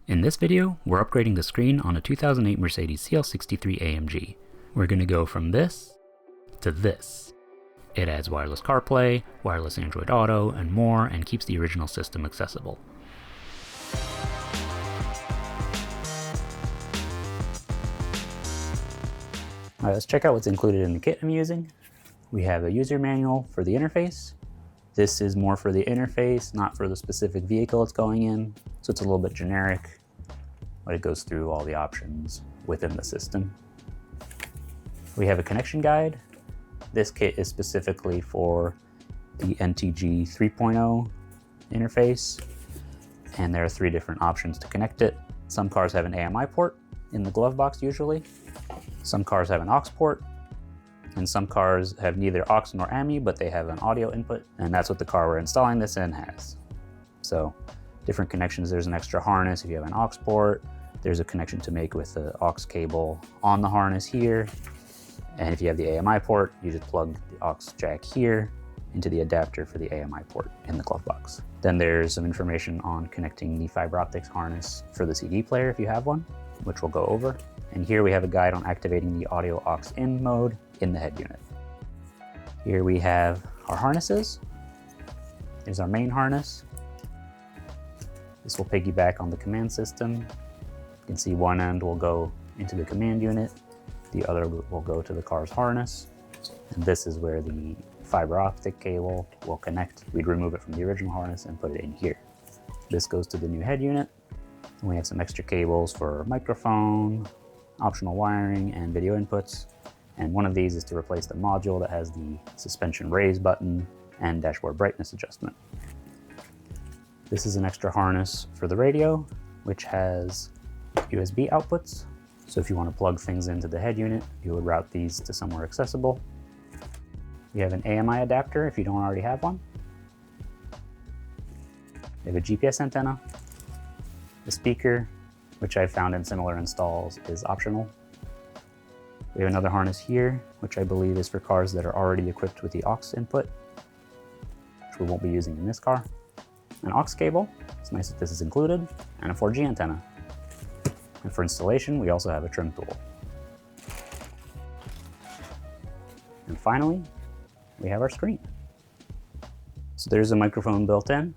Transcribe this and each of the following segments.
In this video, we're upgrading the screen on a 2008 Mercedes CL63 AMG. We're going to go from this to this. It adds wireless CarPlay, wireless Android Auto, and more, and keeps the original system accessible. Alright, let's check out what's included in the kit I'm using. We have a user manual for the interface. This is more for the interface, not for the specific vehicle it's going in, so it's a little bit generic, but it goes through all the options within the system. We have a connection guide. This kit is specifically for the NTG 3.0 interface, and there are 3 different options to connect it. Some cars have an AMI port in the glove box usually. Some cars have an aux port, and some cars have neither aux nor AMI, but they have an audio input, and that's what the car we're installing this in has. So different connections, there's an extra harness if you have an aux port, there's a connection to make with the aux cable on the harness here, and if you have the AMI port, you just plug the aux jack here into the adapter for the AMI port in the glove box. Then there's some information on connecting the fiber optics harness for the CD player if you have one, which we'll go over. And here we have a guide on activating the audio aux in mode in the head unit. Here we have our harnesses. Here's our main harness. This will piggyback on the command system. You can see one end will go into the command unit, the other will go to the car's harness. And this is where the fiber optic cable will connect. We'd remove it from the original harness and put it in here. This goes to the new head unit. And we have some extra cables for microphone, optional wiring, and video inputs. And one of these is to replace the module that has the suspension raise button and dashboard brightness adjustment. This is an extra harness for the radio, which has USB outputs. So if you want to plug things into the head unit, you would route these to somewhere accessible. We have an AMI adapter if you don't already have one. We have a GPS antenna. The speaker, which I found in similar installs, is optional. We have another harness here, which I believe is for cars that are already equipped with the aux input, which we won't be using in this car. An aux cable, it's nice that this is included, and a 4G antenna. And for installation, we also have a trim tool. And finally, we have our screen. So there's a microphone built in,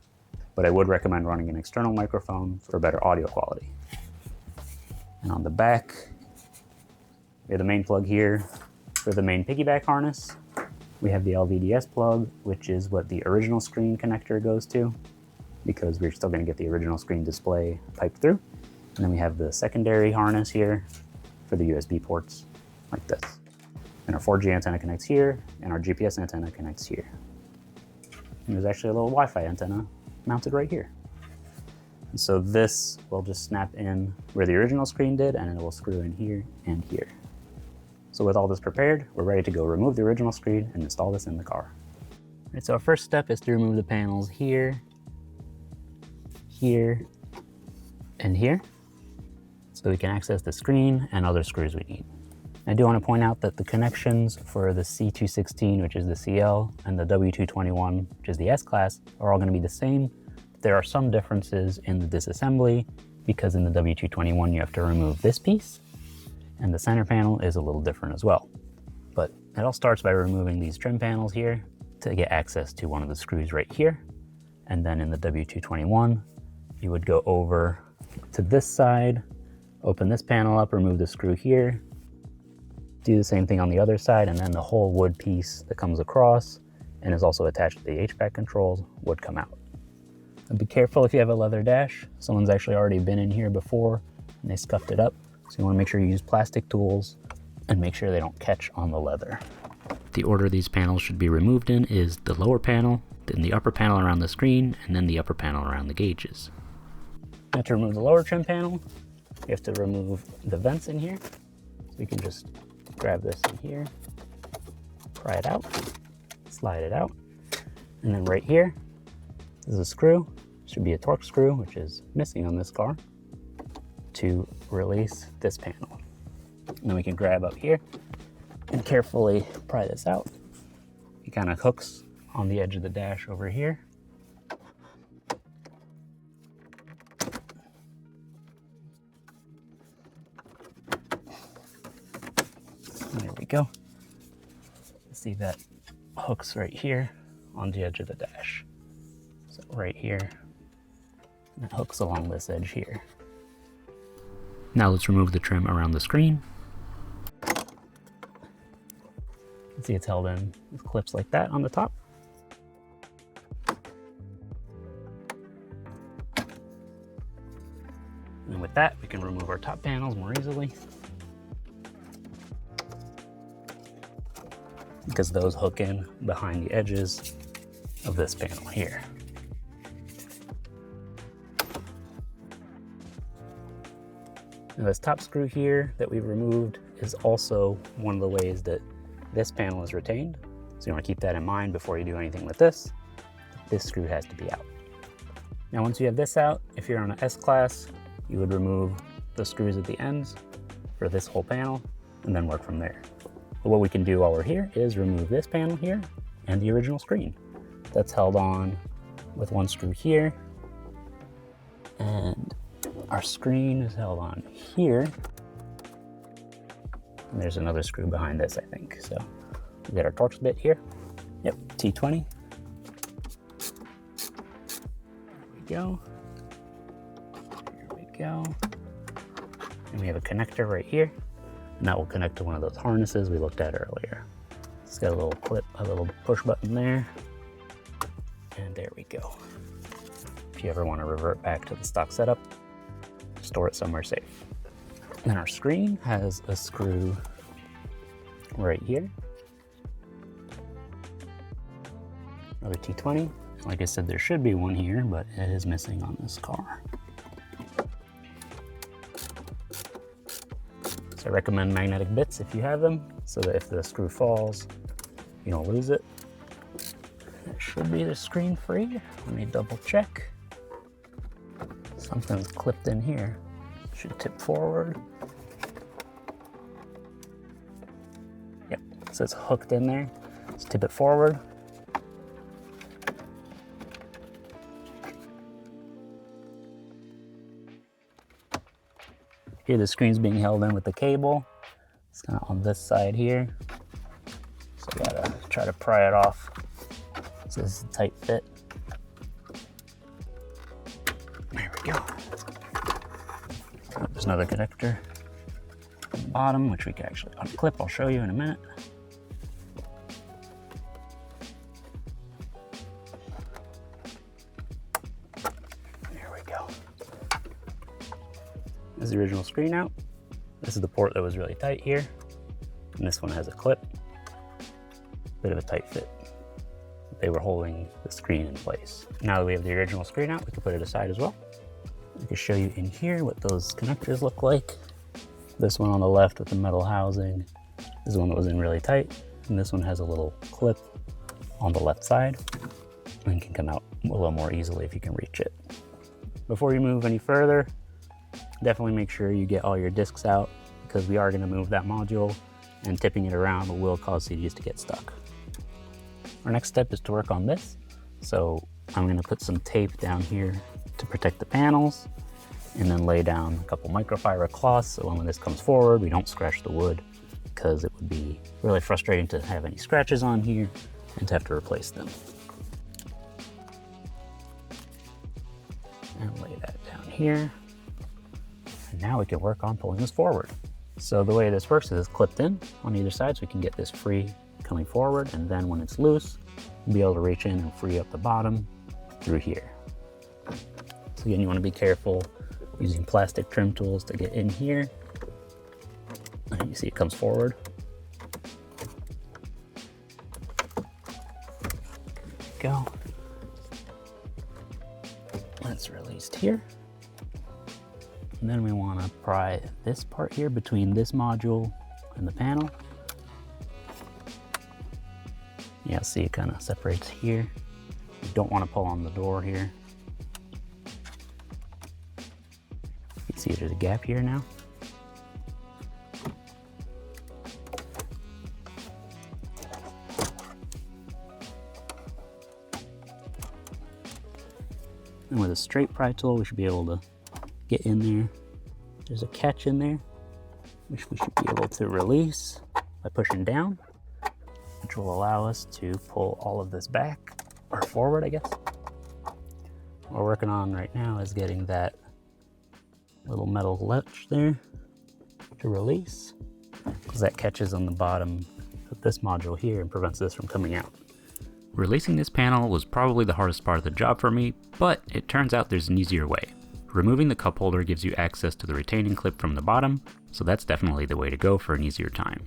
but I would recommend running an external microphone for better audio quality. And on the back, we have the main plug here for the main piggyback harness. We have the LVDS plug, which is what the original screen connector goes to, because we're still going to get the original screen display piped through. And then we have the secondary harness here for the USB ports, like this. And our 4G antenna connects here, and our GPS antenna connects here. And there's actually a little Wi-Fi antenna mounted right here. And so this will just snap in where the original screen did, and it will screw in here and here. So with all this prepared, we're ready to go remove the original screen and install this in the car. All right, so our first step is to remove the panels here, here, and here, so we can access the screen and other screws we need. I do want to point out that the connections for the C216, which is the CL, and the W221, which is the S-Class, are all going to be the same. There are some differences in the disassembly, because in the W221 you have to remove this piece, and the center panel is a little different as well. But it all starts by removing these trim panels here to get access to one of the screws right here. And then in the W221, you would go over to this side, open this panel up, remove the screw here, do the same thing on the other side, and then the whole wood piece that comes across and is also attached to the HVAC controls would come out. And be careful if you have a leather dash. Someone's actually already been in here before and they scuffed it up. So you want to make sure you use plastic tools and make sure they don't catch on the leather. The order these panels should be removed in is the lower panel, then the upper panel around the screen, and then the upper panel around the gauges. Now to remove the lower trim panel, you have to remove the vents in here. So you can just grab this in here, pry it out, slide it out, and then right here is a screw. Should be a torque screw, which is missing on this car, to release this panel. And then we can grab up here and carefully pry this out. It kind of hooks on the edge of the dash over here. go. See, that hooks right here on the edge of the dash. So right here, and it hooks along this edge here. Now let's remove the trim around the screen. See, it's held in with clips like that on the top. And with that, we can remove our top panels more easily, because those hook in behind the edges of this panel here. Now this top screw here that we've removed is also one of the ways that this panel is retained. So you want to keep that in mind before you do anything with this. This screw has to be out. Now once you have this out, if you're on an S-Class, you would remove the screws at the ends for this whole panel and then work from there. But what we can do while we're here is remove this panel here and the original screen. That's held on with one screw here, and our screen is held on here. And there's another screw behind this, I think. So we got our Torx bit here. Yep, T20. There we go. Here we go. And we have a connector right here. And that will connect to one of those harnesses we looked at earlier. It's got a little clip, a little push button there. And there we go. If you ever want to revert back to the stock setup, store it somewhere safe. Then our screen has a screw right here. Another T20. Like I said, there should be one here, but it is missing on this car. So I recommend magnetic bits if you have them, so that if the screw falls, you don't lose it. It should be the screen free. Let me double check. Something's clipped in here. Should tip forward. Yep, so it's hooked in there. Let's tip it forward. Here the screen's being held in with the cable. It's kind of on this side here. So I gotta try to pry it off. So this is a tight fit. There we go. There's another connector on the bottom, which we can actually unclip. I'll show you in a minute. There we go. This is the original screen out. This is the port that was really tight here. And this one has a clip. Bit of a tight fit. They were holding the screen in place. Now that we have the original screen out, we can put it aside as well. I can show you in here what those connectors look like. This one on the left with the metal housing is the one that was in really tight. And this one has a little clip on the left side and can come out a little more easily if you can reach it. Before you move any further, definitely make sure you get all your discs out, because we are going to move that module, and tipping it around will cause CDs to get stuck. Our next step is to work on this. So I'm going to put some tape down here to protect the panels, and then lay down a couple microfiber cloths so when this comes forward we don't scratch the wood, because it would be really frustrating to have any scratches on here and to have to replace them. And lay that down here. And now we can work on pulling this forward. So the way this works is it's clipped in on either side, so we can get this free coming forward, and then when it's loose, we'll be able to reach in and free up the bottom through here. So again, you want to be careful using plastic trim tools to get in here. And you see it comes forward. There we go. That's released here. And then we want to pry this part here between this module and the panel. Yeah, see it kind of separates here. You don't want to pull on the door here. You see there's a gap here now. And with a straight pry tool, we should be able to get in there. There's a catch in there, which we should be able to release. by pushing down, which will allow us to pull all of this back, or forward, I guess. What we're working on right now is getting that little metal latch there to release, because that catches on the bottom of this module here and prevents this from coming out. Releasing this panel was probably the hardest part of the job for me, but it turns out there's an easier way. Removing the cup holder gives you access to the retaining clip from the bottom, so that's definitely the way to go for an easier time.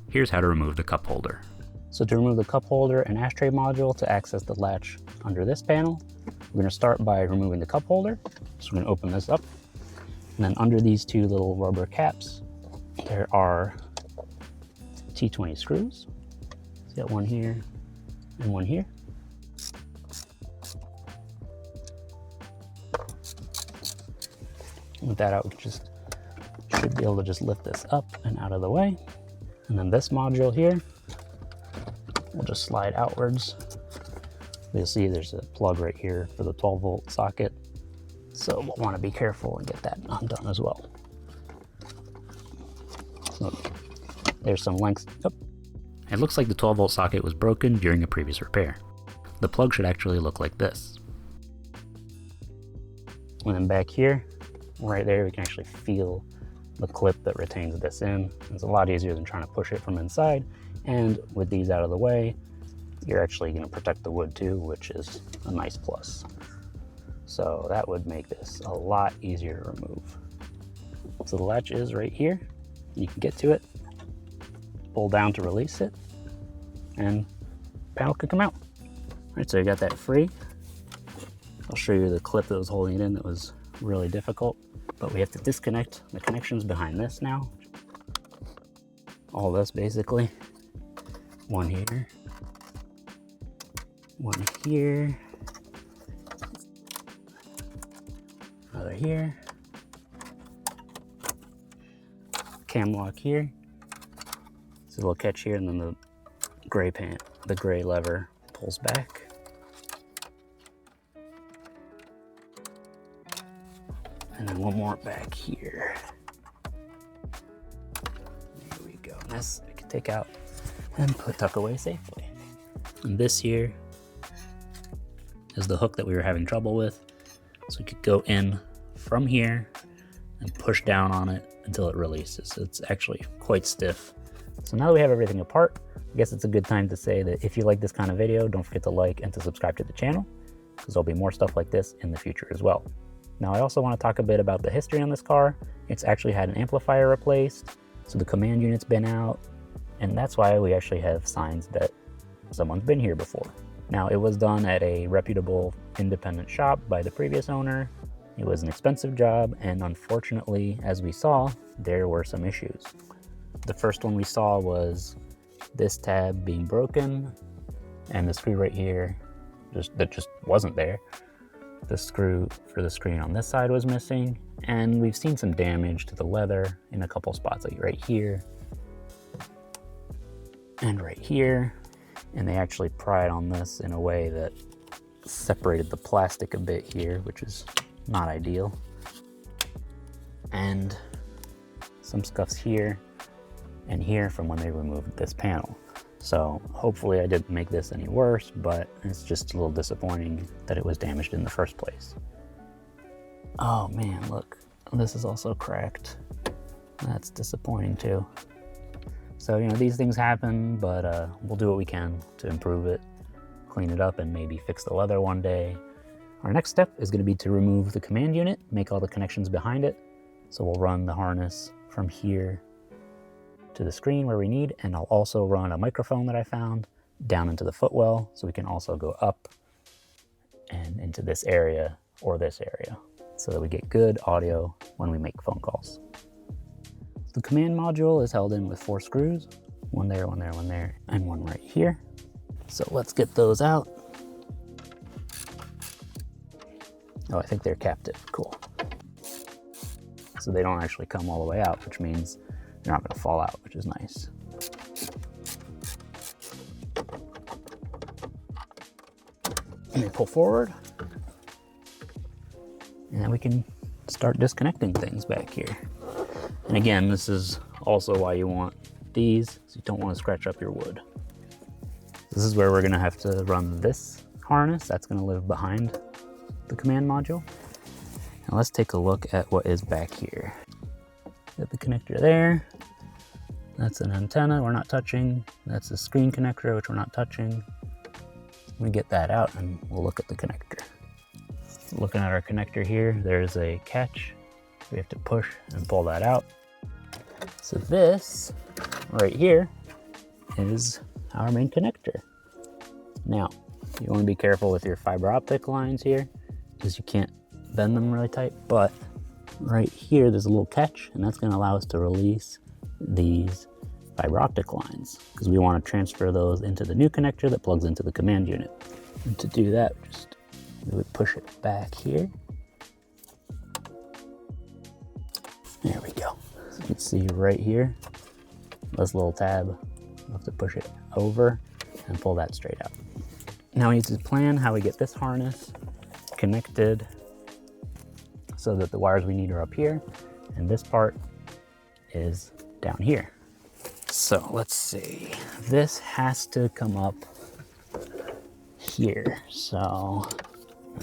Here's how to remove the cup holder. So to remove the cup holder and ashtray module to access the latch under this panel, we're going to start by removing the cup holder. So we're going to open this up, and then under these two little rubber caps, there are T20 screws. So you got one here and one here. With that out, we should be able to just lift this up and out of the way. And then this module here will just slide outwards. You'll see there's a plug right here for the 12-volt socket. So we'll want to be careful and get that undone as well. So there's some lengths. Oh. It looks like the 12-volt socket was broken during a previous repair. The plug should actually look like this. And then back here, right there, we can actually feel the clip that retains this in. It's a lot easier than trying to push it from inside. And with these out of the way, you're actually going to protect the wood too, which is a nice plus. So that would make this a lot easier to remove. So the latch is right here. You can get to it, pull down to release it, and panel can come out. All right, so you got that free. I'll show you the clip that was holding it in that was really difficult, but we have to disconnect the connections behind this now. All this basically. One here, one here, another here, cam lock here. There's a little catch here, and then the gray lever pulls back. And then one more back here. There we go. This I can take out and tuck away safely. And this here is the hook that we were having trouble with. So we could go in from here and push down on it until it releases. It's actually quite stiff. So now that we have everything apart, I guess it's a good time to say that if you like this kind of video, don't forget to like and to subscribe to the channel, because there'll be more stuff like this in the future as well. Now I also want to talk a bit about the history on this car. It's actually had an amplifier replaced, so the command unit's been out, and that's why we actually have signs that someone's been here before. Now, it was done at a reputable independent shop by the previous owner. It was an expensive job, and unfortunately, as we saw, there were some issues. The first one we saw was this tab being broken, and the screw right here that just wasn't there. The screw for the screen on this side was missing, and we've seen some damage to the leather in a couple spots, like right here and right here. And they actually pried on this in a way that separated the plastic a bit here, which is not ideal. And some scuffs here and here from when they removed this panel. So hopefully I didn't make this any worse, but it's just a little disappointing that it was damaged in the first place. Oh man, look, this is also cracked. That's disappointing too. So, you know, these things happen, but we'll do what we can to improve it, clean it up, and maybe fix the leather one day. Our next step is going to be to remove the command unit, make all the connections behind it. So we'll run the harness from here to the screen where we need, and I'll also run a microphone that I found down into the footwell, so we can also go up and into this area or this area, so that we get good audio when we make phone calls. The command module is held in with 4 screws, one there, one there, one there, and one right here. So let's get those out. Oh, I think they're captive, cool. So they don't actually come all the way out, which means they're not gonna fall out, which is nice. And they pull forward, and then we can start disconnecting things back here. And again, this is also why you want these, so you don't want to scratch up your wood. This is where we're going to have to run this harness. That's going to live behind the command module. Now let's take a look at what is back here. Got the connector there. That's an antenna we're not touching. That's a screen connector, which we're not touching. Let me get that out and we'll look at the connector. Looking at our connector here, there's a catch. We have to push and pull that out. So this right here is our main connector. Now, you want to be careful with your fiber optic lines here because you can't bend them really tight, but right here there's a little catch, and that's going to allow us to release these fiber optic lines because we want to transfer those into the new connector that plugs into the command unit. And to do that, we would push it back here. There we go. So you can see right here, this little tab, we'll have to push it over and pull that straight out. Now we need to plan how we get this harness connected so that the wires we need are up here, and this part is down here. So let's see, this has to come up here. So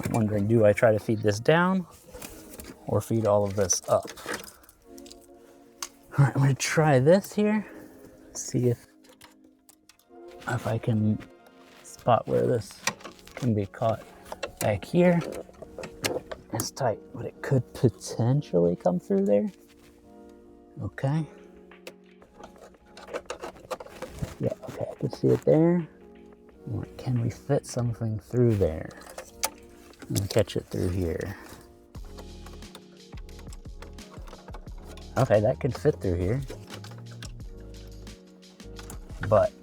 I'm wondering, do I try to feed this down or feed all of this up? All right, I'm gonna try this here, see if I can spot where this can be caught back here. It's tight, but it could potentially come through there. Okay. Yeah, okay, I can see it there. Or can we fit something through there and catch it through here? Okay, that could fit through here. But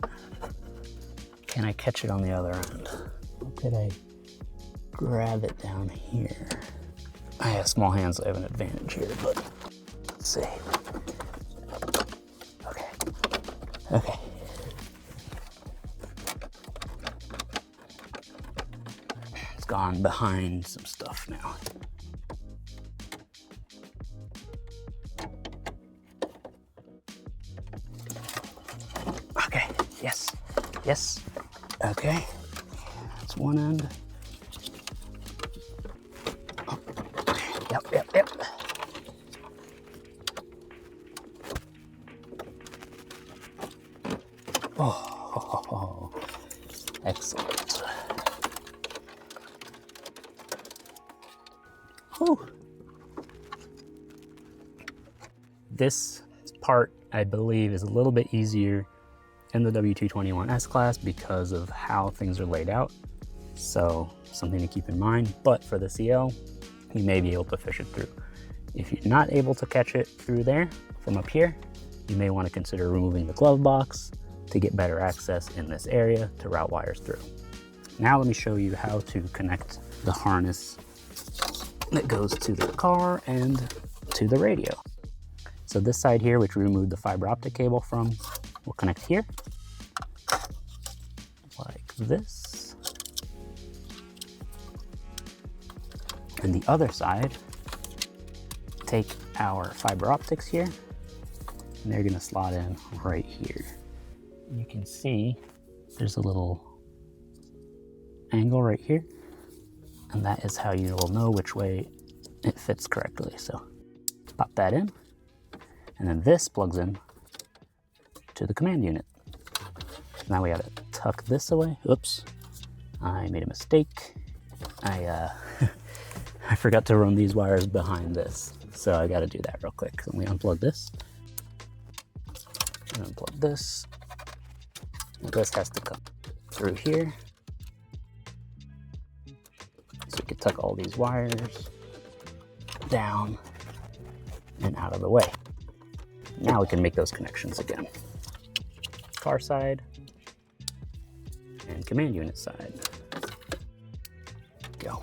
can I catch it on the other end? Or could I grab it down here? I have small hands, so I have an advantage here, but let's see. Okay. Okay. It's gone behind some stuff now. Okay, yes, yes. Okay, that's one end. Oh. Yep. Oh, excellent. Whew. This part, I believe, is a little bit easier in the W221 S-Class because of how things are laid out. So something to keep in mind, but for the CL, you may be able to fish it through. If you're not able to catch it through there from up here, you may want to consider removing the glove box to get better access in this area to route wires through. Now let me show you how to connect the harness that goes to the car and to the radio. So this side here, which we removed the fiber optic cable from, will connect here, like this. And the other side, take our fiber optics here, and they're gonna slot in right here. You can see there's a little angle right here, and that is how you will know which way it fits correctly. So pop that in, and then this plugs in to the command unit. Now we gotta tuck this away. Oops, I made a mistake. I forgot to run these wires behind this, so I gotta do that real quick. Let me unplug this, and unplug this. This has to come through here. So we can tuck all these wires down and out of the way. Now we can make those connections again. Car side and command unit side. Go.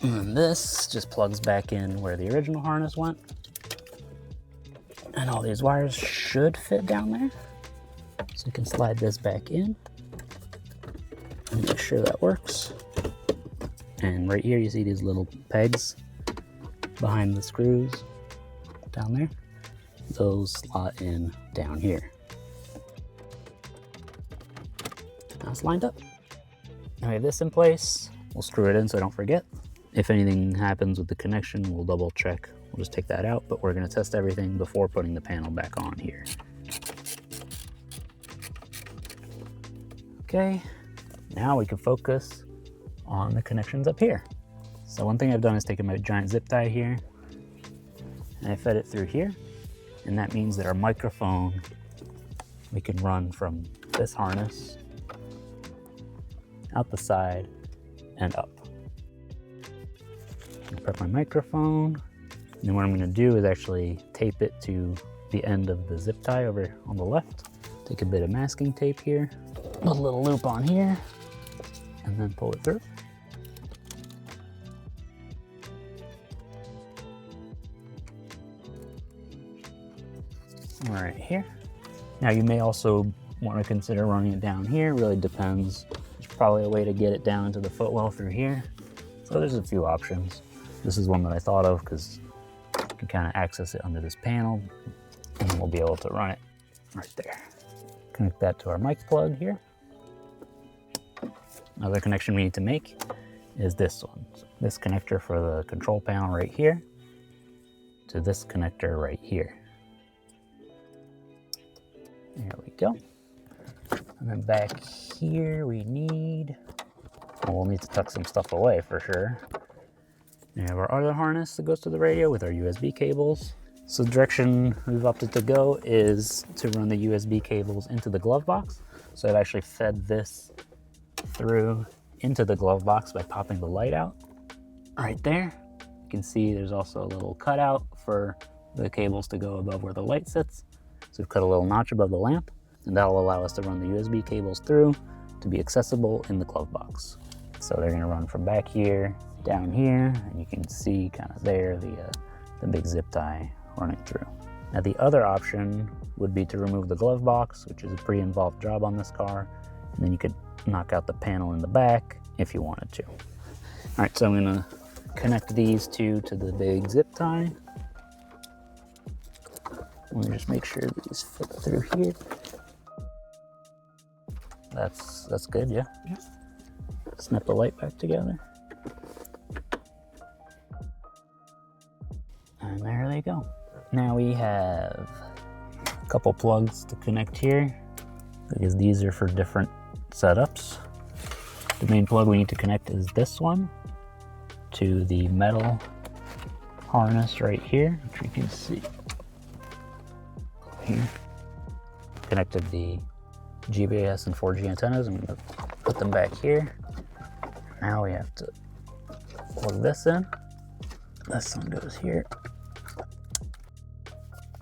And this just plugs back in where the original harness went. And all these wires should fit down there. So you can slide this back in and make sure that works. And right here you see these little pegs behind the screws down there. Those slot in down here. That's lined up. Now we have this in place. We'll screw it in so I don't forget. If anything happens with the connection, we'll double check. We'll just take that out, but we're gonna test everything before putting the panel back on here. Okay, now we can focus on the connections up here. So one thing I've done is taken my giant zip tie here, and I fed it through here. And that means that our microphone, we can run from this harness out the side and up. Prep my microphone. And then what I'm gonna do is actually tape it to the end of the zip tie over on the left. Take a bit of masking tape here, put a little loop on here, and then pull it through. Right here. Now you may also want to consider running it down here. Really depends. There's probably a way to get it down into the footwell through here. So there's a few options. This is one that I thought of because you can kind of access it under this panel, and we'll be able to run it right there. Connect that to our mic plug here. Another connection we need to make is this one. So this connector for the control panel right here to this connector right here. There we go. And then back here we need, well, we'll need to tuck some stuff away for sure. We have our other harness that goes to the radio with our USB cables. So the direction we've opted to go is to run the USB cables into the glove box. So I've actually fed this through into the glove box by popping the light out right there. You can see there's also a little cutout for the cables to go above where the light sits. So we've cut a little notch above the lamp, and that'll allow us to run the USB cables through to be accessible in the glove box. So they're gonna run from back here, down here, and you can see kind of there the big zip tie running through. Now the other option would be to remove the glove box, which is a pretty involved job on this car, and then you could knock out the panel in the back if you wanted to. All right, so I'm gonna connect these two to the big zip tie. Let me just make sure these fit through here. That's good, yeah. Snap the light back together. And there they go. Now we have a couple plugs to connect here because these are for different setups. The main plug we need to connect is this one to the metal harness right here, which you can see here. Connected the GBS and 4G antennas. I'm going to put them back here. Now we have to plug this in. This one goes here.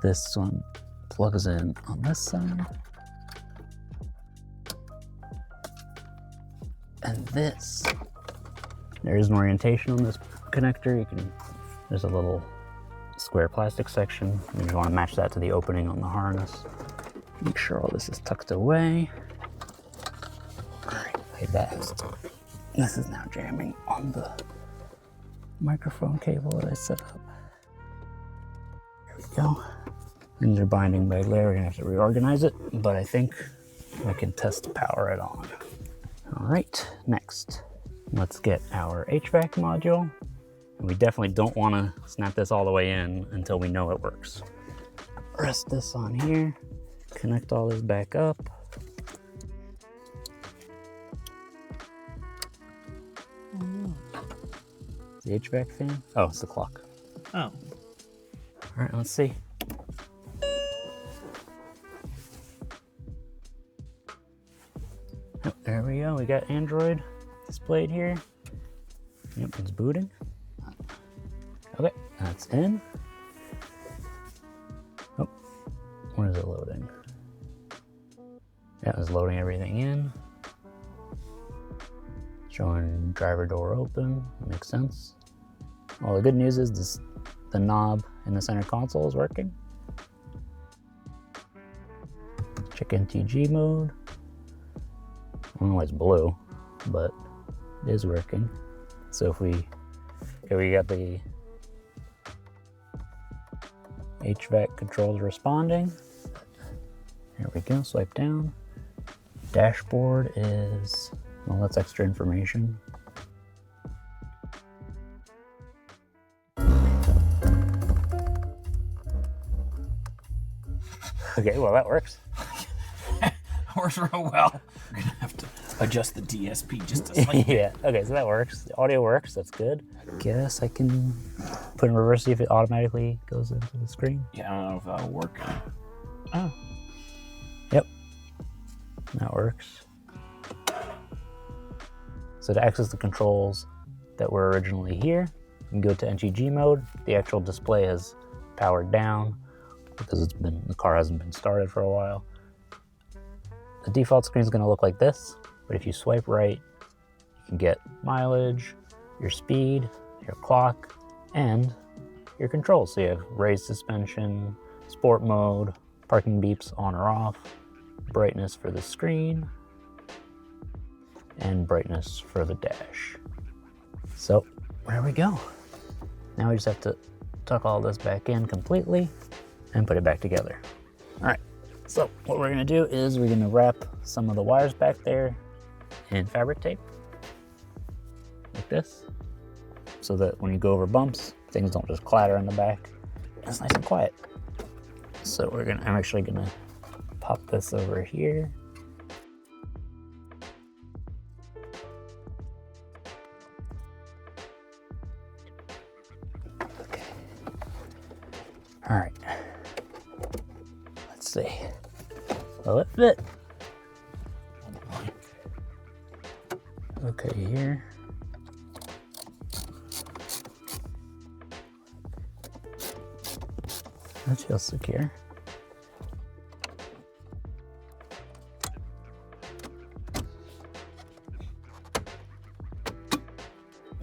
This one plugs in on this side. And this, there is an orientation on this connector. There's a little square plastic section. You just want to match that to the opening on the harness. Make sure all this is tucked away. All right, okay, this is now jamming on the microphone cable that I set up. There we go. Things are binding back there. We're gonna have to reorganize it, but I think we can test power it on. All right, next, let's get our HVAC module. And we definitely don't want to snap this all the way in until we know it works. Rest this on here, connect all this back up. The HVAC fan? Oh, it's the clock. Oh. All right, let's see. Oh, there we go. We got Android displayed here. Yep, it's booting. Okay, that's in. Oh, when is it loading? Yeah, it's loading everything in. Showing driver door open. That makes sense. Well, the good news is the knob in the center console is working. Check NTG mode. I don't know why it's blue, but it is working. So if we got the HVAC controls responding. There we go, swipe down. Dashboard is, well, that's extra information. Okay, well that works. Works real well. We're gonna have to adjust the DSP just a slightly. Yeah, okay, so that works. The audio works, that's good. Guess I can put in reverse, see if it automatically goes into the screen. Yeah, I don't know if that'll work. Oh. Yep, that works. So to access the controls that were originally here, you can go to NGG mode. The actual display is powered down because the car hasn't been started for a while. The default screen is going to look like this, but if you swipe right, you can get mileage, your speed, your clock, and your controls. So you have raised suspension, sport mode, parking beeps on or off, brightness for the screen, and brightness for the dash. So there we go. Now we just have to tuck all this back in completely and put it back together. All right, so what we're gonna do is we're gonna wrap some of the wires back there in fabric tape, like this, so that when you go over bumps, things don't just clatter in the back. It's nice and quiet. So I'm actually gonna pop this over here. Okay. All right. Let's see. Will it fit? Okay, here. That feels secure.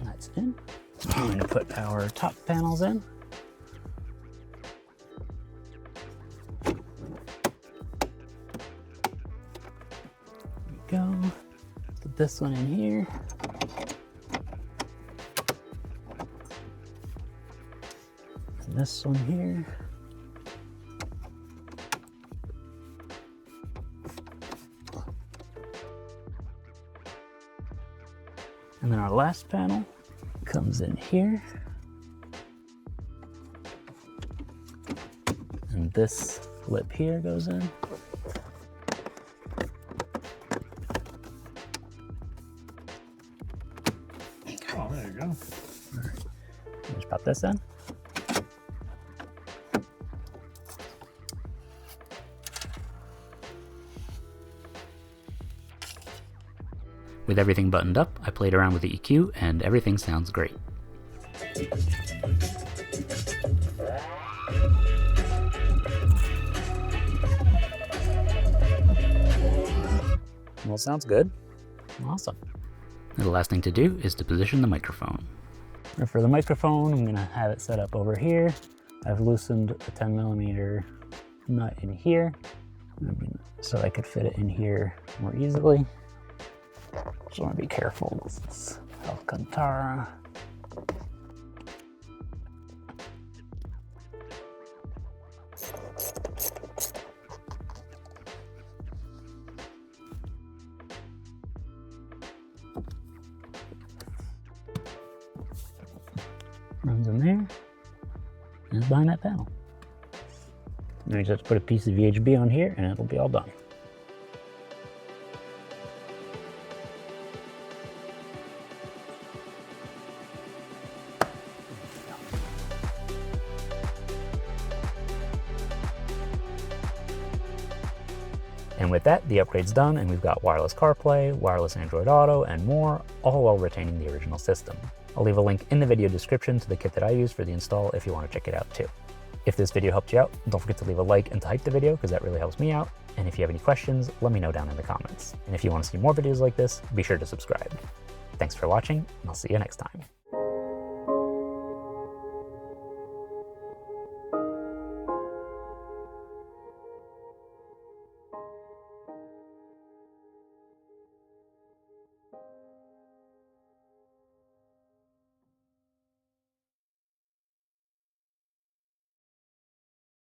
That's in. I'm going to put our top panels in. Go. Put this one in here. And this one here. And then our last panel comes in here. And this lip here goes in. Oh, there you go. All right. Just pop this in. With everything buttoned up, I played around with the EQ and everything sounds great. Well, sounds good. Awesome. Now the last thing to do is to position the microphone. And for the microphone, I'm gonna have it set up over here. I've loosened a 10mm nut in here so I could fit it in here more easily. Just want to be careful. This is Alcantara. Runs in there, and it's behind that panel. Then we just have to put a piece of VHB on here and it'll be all done. And with that, the upgrade's done, and we've got wireless CarPlay, wireless Android Auto, and more, all while retaining the original system. I'll leave a link in the video description to the kit that I use for the install if you want to check it out too. If this video helped you out, don't forget to leave a like and to hype the video because that really helps me out. And if you have any questions, let me know down in the comments. And if you want to see more videos like this, be sure to subscribe. Thanks for watching, and I'll see you next time.